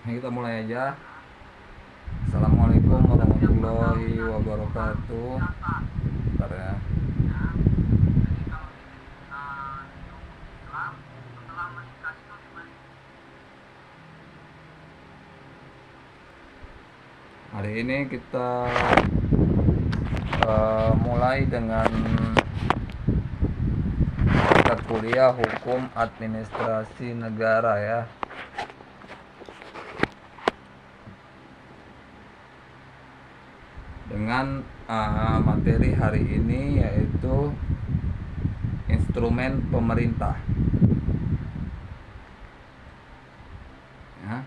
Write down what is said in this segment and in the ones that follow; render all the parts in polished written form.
Kita mulai aja. Assalamualaikum warahmatullahi wabarakatuh. Bentar ya. Hari ini kita mulai dengan mata kuliah Hukum Administrasi Negara ya. Dengan materi hari ini yaitu instrumen pemerintah. Ya.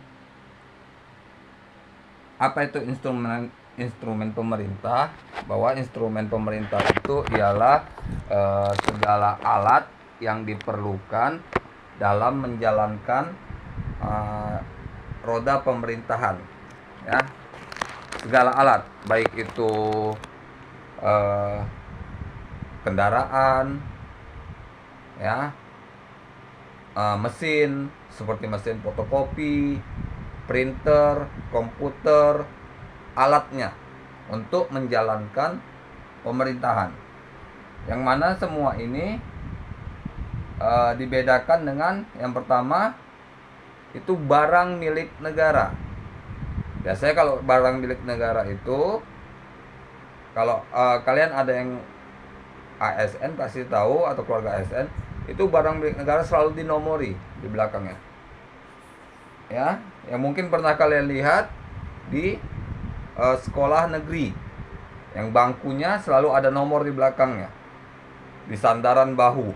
Apa itu instrumen pemerintah? Bahwa instrumen pemerintah itu ialah segala alat yang diperlukan dalam menjalankan roda pemerintahan, ya. Segala alat, baik itu kendaraan, ya, mesin seperti mesin fotokopi, printer, komputer, alatnya untuk menjalankan pemerintahan. Yang mana semua ini dibedakan dengan yang pertama itu barang milik negara. Biasanya kalau barang milik negara itu, kalau kalian ada yang ASN pasti tahu, atau keluarga ASN, itu barang milik negara selalu dinomori di belakangnya. Ya, yang mungkin pernah kalian lihat di sekolah negeri, yang bangkunya selalu ada nomor di belakangnya, di sandaran bahu.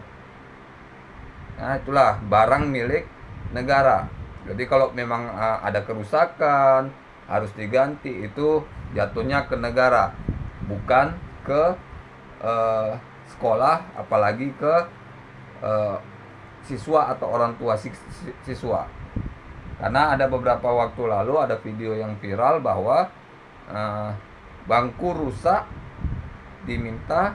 Nah, itulah barang milik negara. Jadi kalau memang ada kerusakan, harus diganti, itu jatuhnya ke negara, bukan ke sekolah, apalagi ke siswa atau orang tua siswa. Karena ada beberapa waktu lalu ada video yang viral bahwa bangku rusak diminta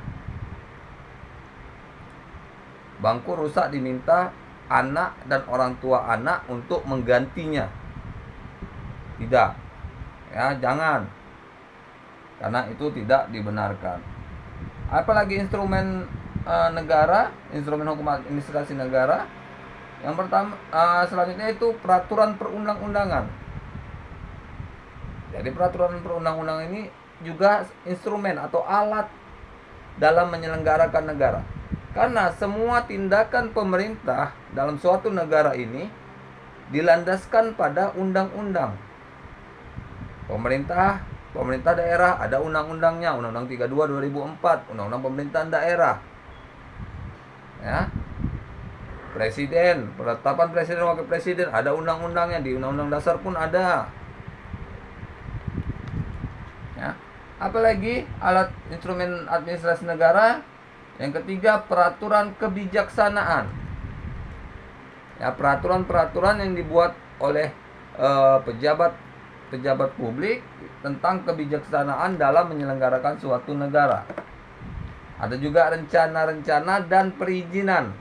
anak dan orang tua anak untuk menggantinya. Tidak, ya, jangan, karena itu tidak dibenarkan. Apalagi instrumen negara, instrumen hukum administrasi negara. Yang pertama, selanjutnya itu peraturan perundang-undangan. Jadi peraturan perundang-undangan ini juga instrumen atau alat dalam menyelenggarakan negara. Karena semua tindakan pemerintah dalam suatu negara ini dilandaskan pada undang-undang. Pemerintah daerah ada undang-undangnya, Undang-Undang 32 2004, Undang-Undang Pemerintahan Daerah. Ya. Presiden, penetapan presiden wakil presiden ada undang-undangnya, di Undang-Undang Dasar pun ada. Ya. Apalagi alat instrumen administrasi negara. Yang ketiga, peraturan kebijaksanaan. Ya, peraturan-peraturan yang dibuat oleh pejabat publik tentang kebijaksanaan dalam menyelenggarakan suatu negara. Ada juga rencana-rencana dan perizinan.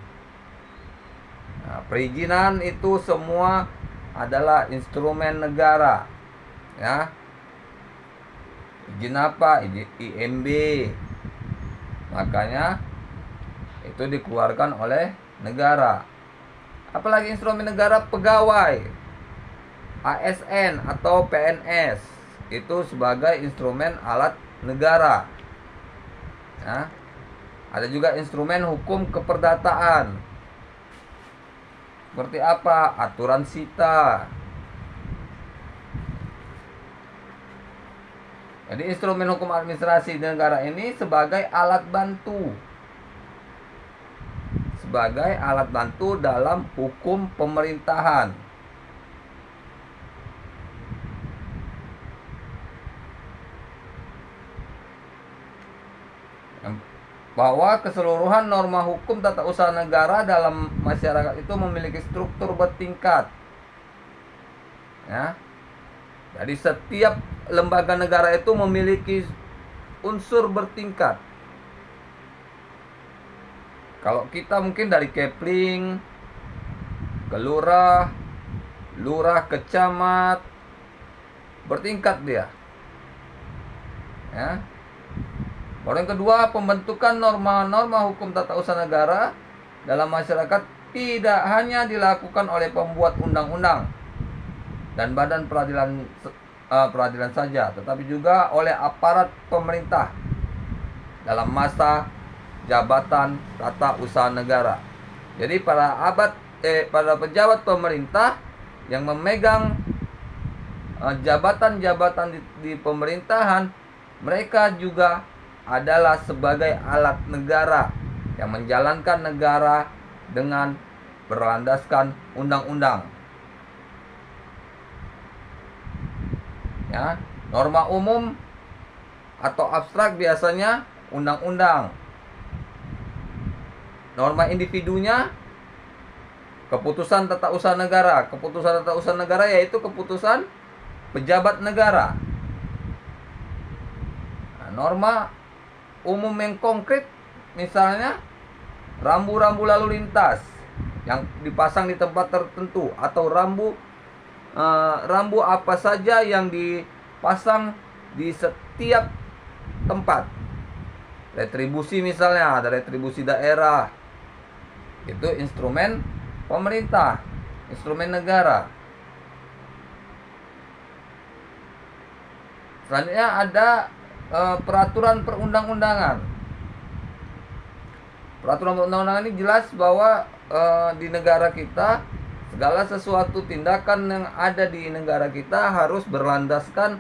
Nah, perizinan itu semua adalah instrumen negara. Ya. Izin apa? Izin IMB. Makanya itu dikeluarkan oleh negara. Apalagi instrumen negara, pegawai, ASN atau PNS, itu sebagai instrumen alat negara. Ya. Ada juga instrumen hukum keperdataan. Seperti apa? Aturan sita. Jadi instrumen hukum administrasi negara ini sebagai alat bantu. Sebagai alat bantu dalam hukum pemerintahan. Bahwa keseluruhan norma hukum tata usaha negara dalam masyarakat itu memiliki struktur bertingkat. Ya. Jadi setiap lembaga negara itu memiliki unsur bertingkat. Kalau kita mungkin dari Kepling ke lurah, lurah ke camat, bertingkat dia. Ya. Baru yang kedua, pembentukan norma-norma hukum tata usaha negara dalam masyarakat tidak hanya dilakukan oleh pembuat undang-undang dan badan peradilan saja, tetapi juga oleh aparat pemerintah dalam masa jabatan tata usaha negara. Jadi para pejabat pemerintah yang memegang jabatan-jabatan di pemerintahan, mereka juga adalah sebagai alat negara yang menjalankan negara dengan berlandaskan undang-undang. Ya, norma umum atau abstrak biasanya undang-undang. Norma individunya keputusan tata usaha negara. Keputusan tata usaha negara yaitu keputusan pejabat negara. Nah, norma umum yang konkret misalnya rambu-rambu lalu lintas yang dipasang di tempat tertentu, atau rambu apa saja yang dipasang di setiap tempat. Retribusi misalnya, ada retribusi daerah. Itu instrumen pemerintah, instrumen negara. Selanjutnya ada peraturan perundang-undangan. Peraturan perundang-undangan ini jelas bahwa di negara kita segala sesuatu tindakan yang ada di negara kita harus berlandaskan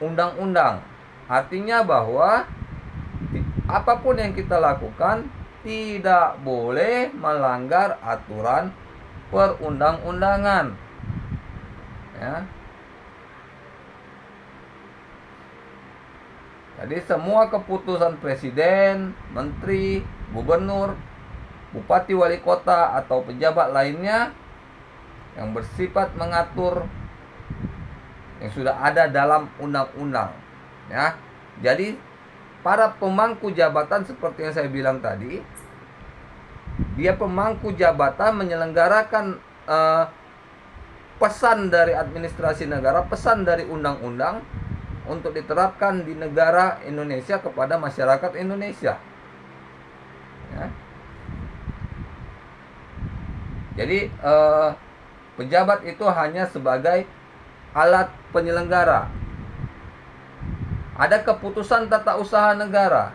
undang-undang. Artinya bahwa apapun yang kita lakukan tidak boleh melanggar aturan perundang-undangan. Ya. Jadi semua keputusan presiden, menteri, gubernur, bupati, wali kota, atau pejabat lainnya yang bersifat mengatur yang sudah ada dalam undang-undang. Ya. Jadi para pemangku jabatan seperti yang saya bilang tadi, dia pemangku jabatan menyelenggarakan pesan dari administrasi negara, pesan dari undang-undang untuk diterapkan di negara Indonesia kepada masyarakat Indonesia. Ya. Jadi pejabat itu hanya sebagai alat penyelenggara. Ada keputusan tata usaha negara.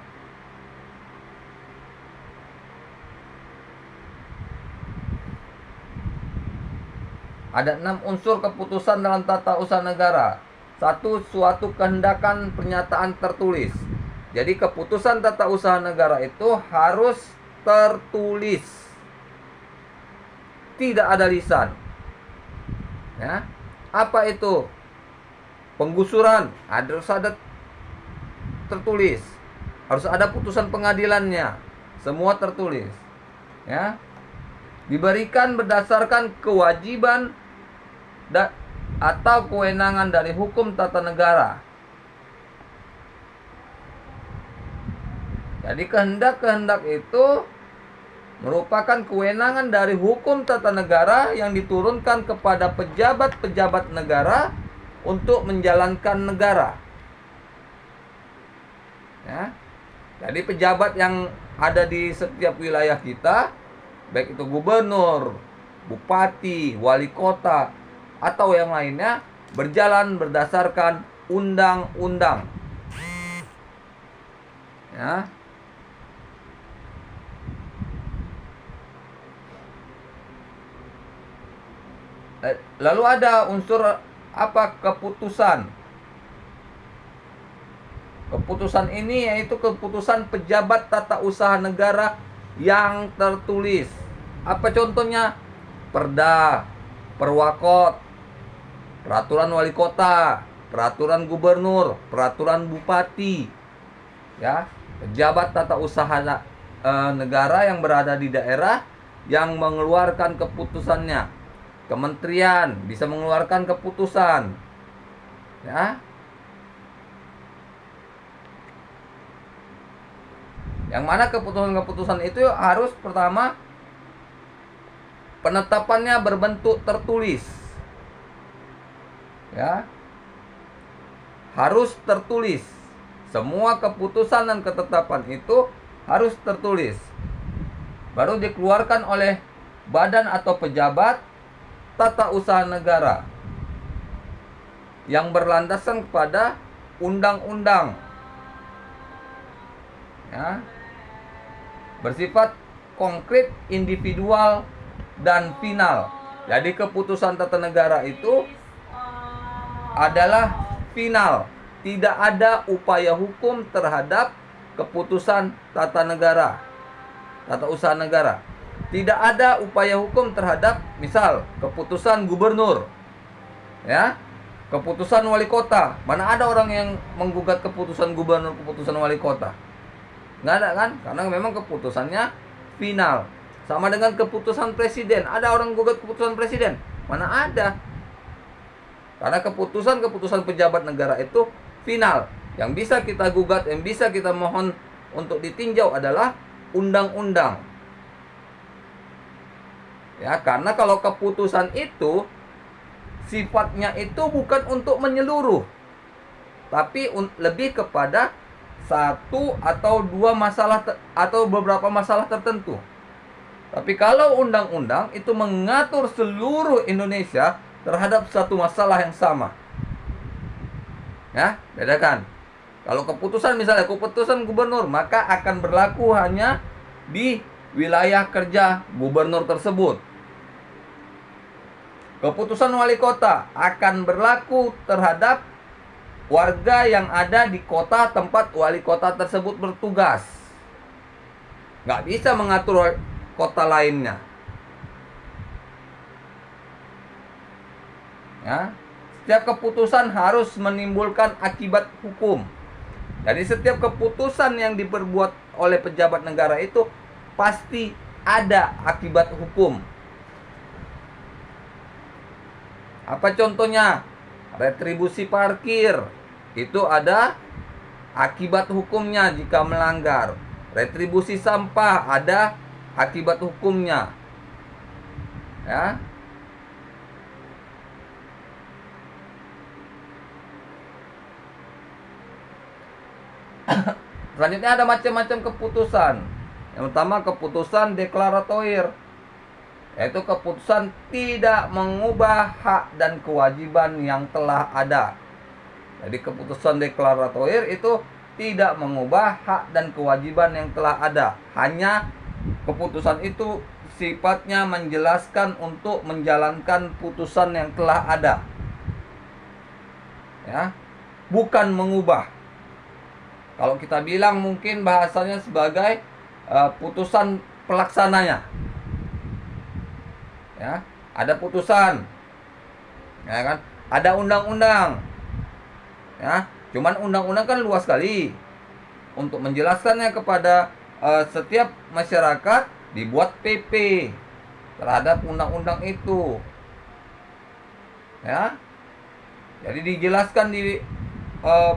Ada 6 unsur keputusan dalam tata usaha negara. 1. Suatu kehendakan pernyataan tertulis. Jadi keputusan tata usaha negara itu harus tertulis, tidak ada lisan. Ya. Apa itu? Penggusuran harus ada tertulis, harus ada putusan pengadilannya, semua tertulis. Ya. Diberikan berdasarkan kewajiban atau kewenangan dari hukum tata negara. Jadi kehendak-kehendak itu merupakan kewenangan dari hukum tata negara yang diturunkan kepada pejabat-pejabat negara untuk menjalankan negara. Ya. Jadi pejabat yang ada di setiap wilayah kita, baik itu gubernur, bupati, wali kota, atau yang lainnya, berjalan berdasarkan undang-undang. Ya. Lalu ada unsur apa? Keputusan. Keputusan ini yaitu keputusan pejabat tata usaha negara yang tertulis. Apa contohnya? Perda, perwakot, peraturan wali kota, peraturan gubernur, peraturan bupati. Ya, pejabat tata usaha negara yang berada di daerah yang mengeluarkan keputusannya. Kementerian bisa mengeluarkan keputusan. Ya. Yang mana keputusan-keputusan itu harus pertama penetapannya berbentuk tertulis. Ya. harus tertulis. Semua keputusan dan ketetapan itu harus tertulis. Baru dikeluarkan oleh badan atau pejabat tata usaha negara yang berlandaskan kepada undang-undang, ya, bersifat konkret, individual, dan final. Jadi keputusan tata negara itu adalah final. Tidak ada upaya hukum terhadap keputusan tata negara, tata usaha negara. Tidak ada upaya hukum terhadap misal keputusan gubernur, ya, keputusan wali kota. Mana ada orang yang menggugat keputusan gubernur, keputusan wali kota? Nggak ada kan? Karena memang keputusannya final. Sama dengan keputusan presiden. Ada orang gugat keputusan presiden? Mana ada? Karena keputusan pejabat negara itu final. Yang bisa kita gugat, yang bisa kita mohon untuk ditinjau adalah undang-undang. Ya, karena kalau keputusan itu sifatnya itu bukan untuk menyeluruh, tapi lebih kepada satu atau dua masalah atau beberapa masalah tertentu. Tapi kalau undang-undang itu mengatur seluruh Indonesia terhadap satu masalah yang sama. Ya, bedakan. Kalau keputusan misalnya keputusan gubernur, maka akan berlaku hanya di wilayah kerja gubernur tersebut. Keputusan wali kota akan berlaku terhadap warga yang ada di kota tempat wali kota tersebut bertugas. Nggak bisa mengatur kota lainnya. Ya, setiap keputusan harus menimbulkan akibat hukum. Jadi setiap keputusan yang diperbuat oleh pejabat negara itu pasti ada akibat hukum. Apa contohnya? Retribusi parkir. Itu ada akibat hukumnya jika melanggar. Retribusi sampah ada akibat hukumnya. Ya. Selanjutnya ada macam-macam keputusan. Yang pertama keputusan deklaratoir, yaitu keputusan tidak mengubah hak dan kewajiban yang telah ada. Jadi keputusan deklaratoir itu tidak mengubah hak dan kewajiban yang telah ada. Hanya keputusan itu sifatnya menjelaskan untuk menjalankan putusan yang telah ada. Ya, bukan mengubah. Kalau kita bilang mungkin bahasanya sebagai putusan pelaksananya. Ya, ada putusan, ya kan? Ada undang-undang, ya. Cuman undang-undang kan luas sekali. Untuk menjelaskannya kepada setiap masyarakat dibuat PP terhadap undang-undang itu, ya. Jadi dijelaskan di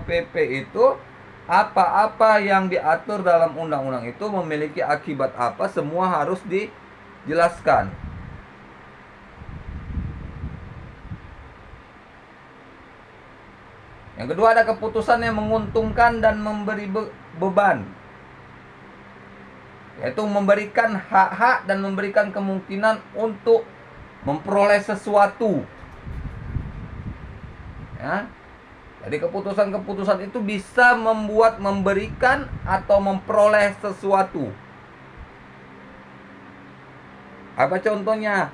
PP itu apa-apa yang diatur dalam undang-undang itu memiliki akibat apa, semua harus dijelaskan. Yang kedua ada keputusan yang menguntungkan dan memberi beban, yaitu memberikan hak-hak dan memberikan kemungkinan untuk memperoleh sesuatu. Ya. Jadi keputusan-keputusan itu bisa memberikan atau memperoleh sesuatu. Apa contohnya?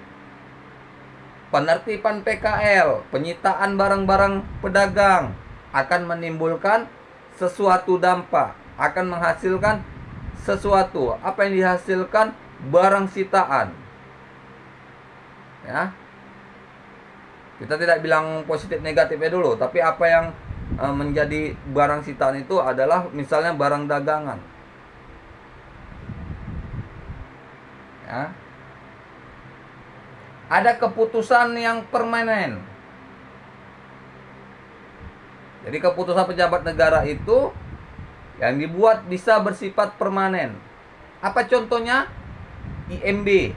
Penertiban PKL, penyitaan barang-barang pedagang akan menimbulkan sesuatu dampak, akan menghasilkan sesuatu. Apa yang dihasilkan? Barang sitaan. Ya. Kita tidak bilang positif negatifnya dulu, tapi apa yang menjadi barang sitaan itu adalah misalnya barang dagangan. Ya. Ada keputusan yang permanen. Jadi keputusan pejabat negara itu yang dibuat bisa bersifat permanen. Apa contohnya? IMB.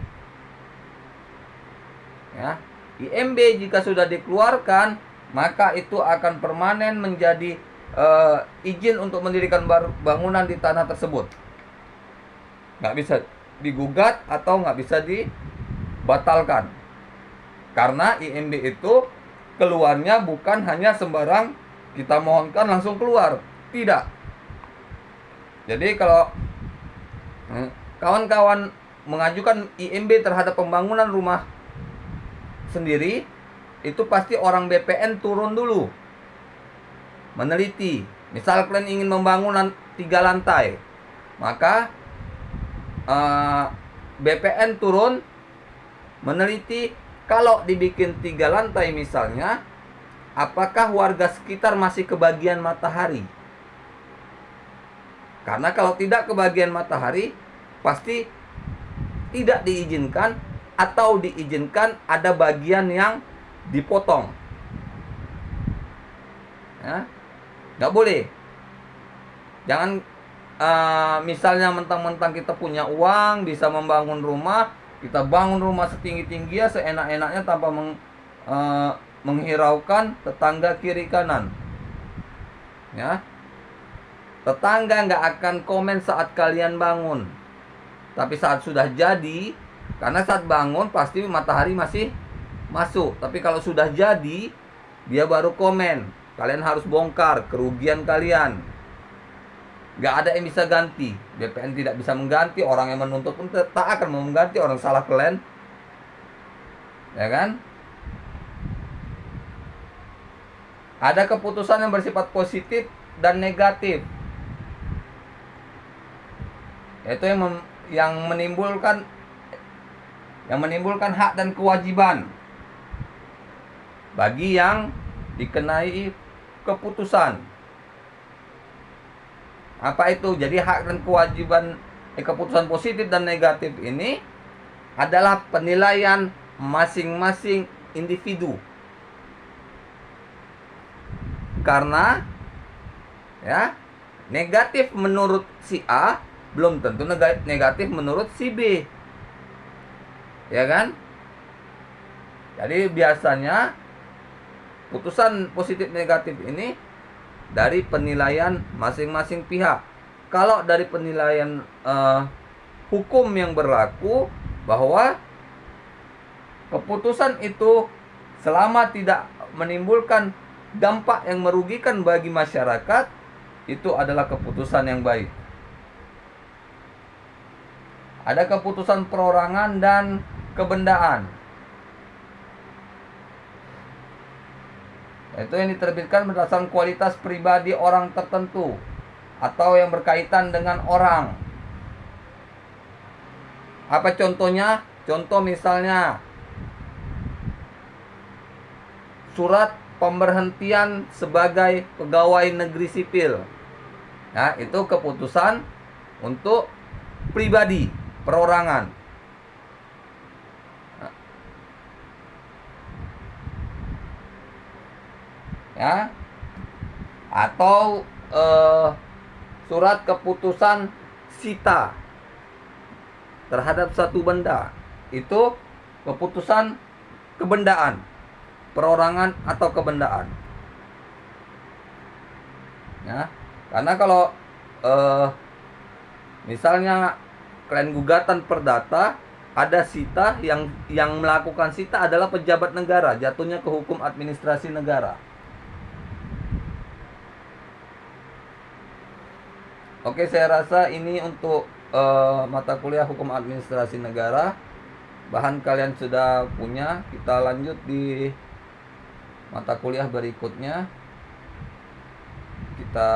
Ya, IMB jika sudah dikeluarkan, maka itu akan permanen menjadi izin untuk mendirikan bangunan di tanah tersebut. Nggak bisa digugat atau nggak bisa dibatalkan. Karena IMB itu keluarnya bukan hanya sembarang kita mohonkan langsung keluar. Tidak. Jadi kalau kawan-kawan mengajukan IMB terhadap pembangunan rumah sendiri, itu pasti orang BPN turun dulu meneliti. Misal kalian ingin membangun 3 lantai, maka BPN turun meneliti. Kalau dibikin 3 lantai misalnya, apakah warga sekitar masih kebagian matahari? Karena kalau tidak kebagian matahari, pasti tidak diizinkan, atau diizinkan ada bagian yang dipotong. Ya, nggak boleh. Jangan misalnya mentang-mentang kita punya uang, bisa membangun rumah, kita bangun rumah setinggi-tingginya, seenak-enaknya tanpa menghiraukan tetangga kiri kanan. Ya, tetangga nggak akan komen saat kalian bangun, tapi saat sudah jadi, karena saat bangun pasti matahari masih masuk. Tapi kalau sudah jadi, dia baru komen. Kalian harus bongkar kerugian kalian. Nggak ada yang bisa ganti. BPN tidak bisa mengganti. Orang yang menuntut pun tak akan mau mengganti. Orang salah kalian, ya kan? Ada keputusan yang bersifat positif dan negatif. Yaitu yang menimbulkan hak dan kewajiban bagi yang dikenai keputusan. Apa itu? Jadi hak dan kewajiban keputusan positif dan negatif ini adalah penilaian masing-masing individu. Karena ya, negatif menurut si A belum tentu negatif menurut si B. Ya kan? Jadi biasanya putusan positif negatif ini dari penilaian masing-masing pihak. Kalau dari penilaian hukum yang berlaku, bahwa keputusan itu selama tidak menimbulkan dampak yang merugikan bagi masyarakat, itu adalah keputusan yang baik. Ada keputusan perorangan dan kebendaan, yaitu yang diterbitkan berdasarkan kualitas pribadi orang tertentu atau yang berkaitan dengan orang. Apa contohnya? Contoh misalnya surat pemberhentian sebagai pegawai negeri sipil. Nah, itu keputusan untuk pribadi, perorangan. Ya, atau surat keputusan sita terhadap satu benda, itu keputusan kebendaan, perorangan atau kebendaan. Ya, karena kalau misalnya kalian gugatan perdata, ada sita, yang melakukan sita adalah pejabat negara, jatuhnya ke hukum administrasi negara. Oke, saya rasa ini untuk mata kuliah hukum administrasi negara. Bahan kalian sudah punya. Kita lanjut di mata kuliah berikutnya. Kita